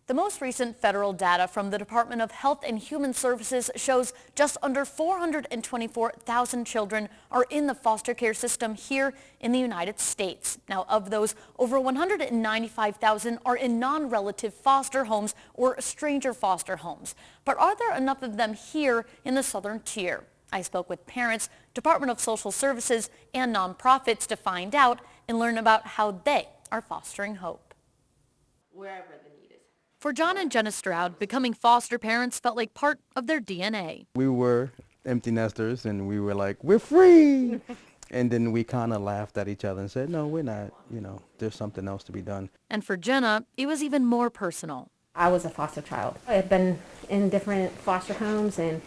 The most recent federal data from the Department of Health and Human Services shows just under 424,000 children are in the foster care system here in the United States. Now, of those, over 195,000 are in non-relative foster homes or stranger foster homes. But are there enough of them here in the southern tier? I spoke with parents, Department of Social Services, and nonprofits to find out and learn about how they are fostering hope. Wherever the need is. For John and Jenna Stroud, becoming foster parents felt like part of their DNA. We were empty nesters and we were like, we're free. And then we kind of laughed at each other and said, no, we're not. There's something else to be done. And for Jenna, it was even more personal. I was a foster child. I had been in different foster homes, and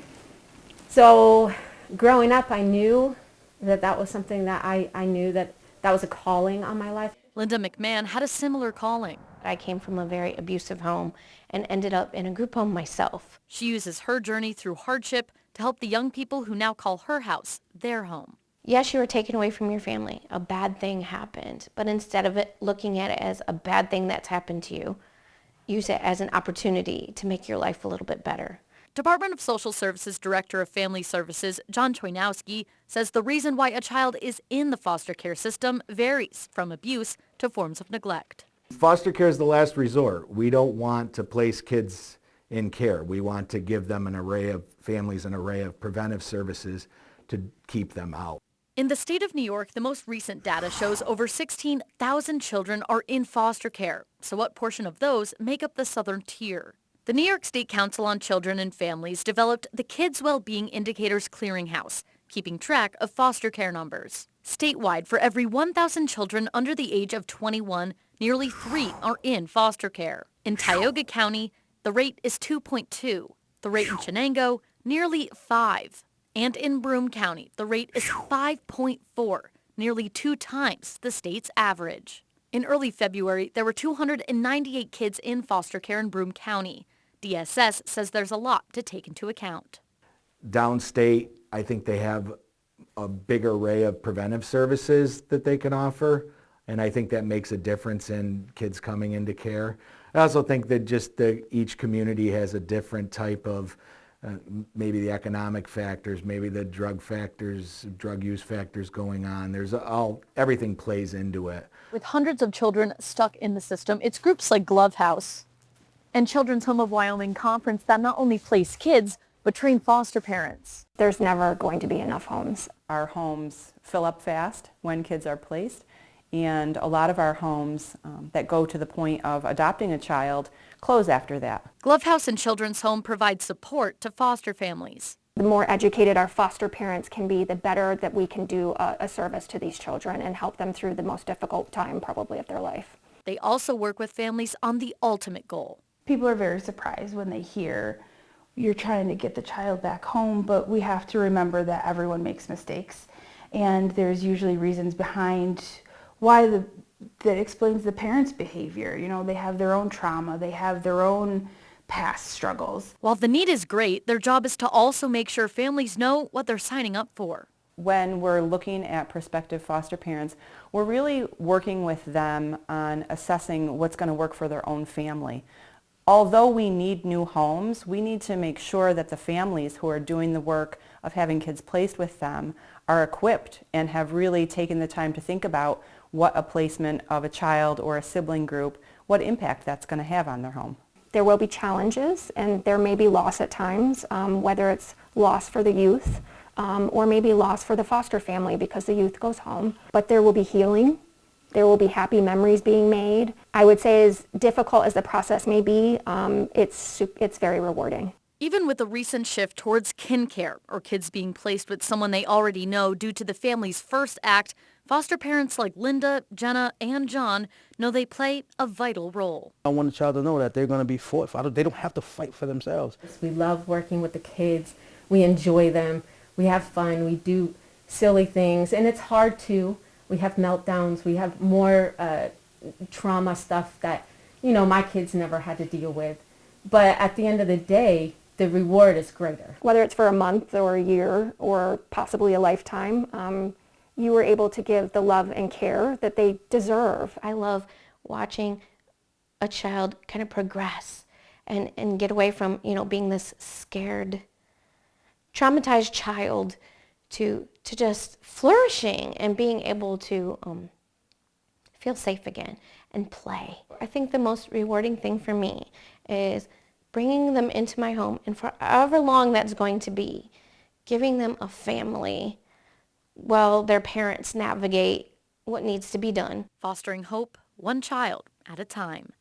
so growing up I knew that was something that I knew that was a calling on my life. Linda McMahon had a similar calling. I came from a very abusive home and ended up in a group home myself. She uses her journey through hardship to help the young people who now call her house their home. Yes, you were taken away from your family. A bad thing happened. But instead of it looking at it as a bad thing that's happened to you, use it as an opportunity to make your life a little bit better. Department of Social Services Director of Family Services, John Chojnowski, says the reason why a child is in the foster care system varies from abuse to forms of neglect. Foster care is the last resort. We don't want to place kids in care. We want to give them an array of preventive services to keep them out. In the state of New York, the most recent data shows over 16,000 children are in foster care. So what portion of those make up the southern tier? The New York State Council on Children and Families developed the Kids Wellbeing Indicators Clearinghouse, keeping track of foster care numbers. Statewide, for every 1,000 children under the age of 21, nearly 3 are in foster care. In Tioga County, the rate is 2.2. The rate in Chenango, nearly 5. And in Broome County, the rate is 5.4, nearly 2 times the state's average. In early February, there were 298 kids in foster care in Broome County. DSS says there's a lot to take into account. Downstate, I think they have a big array of preventive services that they can offer, and I think that makes a difference in kids coming into care. I also think that each community has a different type of maybe the economic factors, maybe the drug use factors going on. Everything plays into it. With hundreds of children stuck in the system, it's groups like Glove House and Children's Home of Wyoming Conference that not only place kids, but train foster parents. There's never going to be enough homes. Our homes fill up fast when kids are placed, and a lot of our homes that go to the point of adopting a child close after that. Glove House and Children's Home provide support to foster families. The more educated our foster parents can be, the better that we can do a service to these children and help them through the most difficult time probably of their life. They also work with families on the ultimate goal. People are very surprised when they hear you're trying to get the child back home, but we have to remember that everyone makes mistakes, and there's usually reasons behind why that explains the parents' behavior. They have their own trauma, they have their own past struggles. While the need is great, their job is to also make sure families know what they're signing up for. When we're looking at prospective foster parents, we're really working with them on assessing what's going to work for their own family. Although we need new homes, we need to make sure that the families who are doing the work of having kids placed with them are equipped and have really taken the time to think about what a placement of a child or a sibling group, what impact that's going to have on their home. There will be challenges and there may be loss at times, whether it's loss for the youth or maybe loss for the foster family because the youth goes home. But there will be healing. There will be happy memories being made. I would say as difficult as the process may be, it's very rewarding. Even with the recent shift towards kin care, or kids being placed with someone they already know due to the family's first act, foster parents like Linda, Jenna, and John know they play a vital role. I want a child to know that they're going to be fought for. They don't have to fight for themselves. We love working with the kids. We enjoy them. We have fun. We do silly things, and it's hard too. We have meltdowns. We have more trauma stuff that, my kids never had to deal with. But at the end of the day, the reward is greater. Whether it's for a month or a year or possibly a lifetime, you were able to give the love and care that they deserve. I love watching a child kind of progress and get away from, being this scared, traumatized child to just flourishing and being able to feel safe again and play. I think the most rewarding thing for me is bringing them into my home, and for however long that's going to be, giving them a family while their parents navigate what needs to be done. Fostering hope, one child at a time.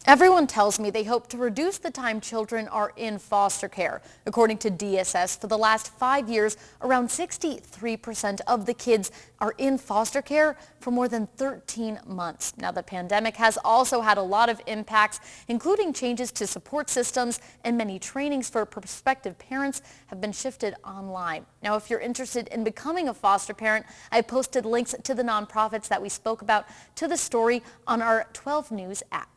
Everyone tells me they hope to reduce the time children are in foster care. According to DSS, for the last 5 years, around 63% of the kids are in foster care for more than 13 months. Now, the pandemic has also had a lot of impacts, including changes to support systems, and many trainings for prospective parents have been shifted online. Now, if you're interested in becoming a foster parent, I posted links to the nonprofits that we spoke about to the story on our 12 News app.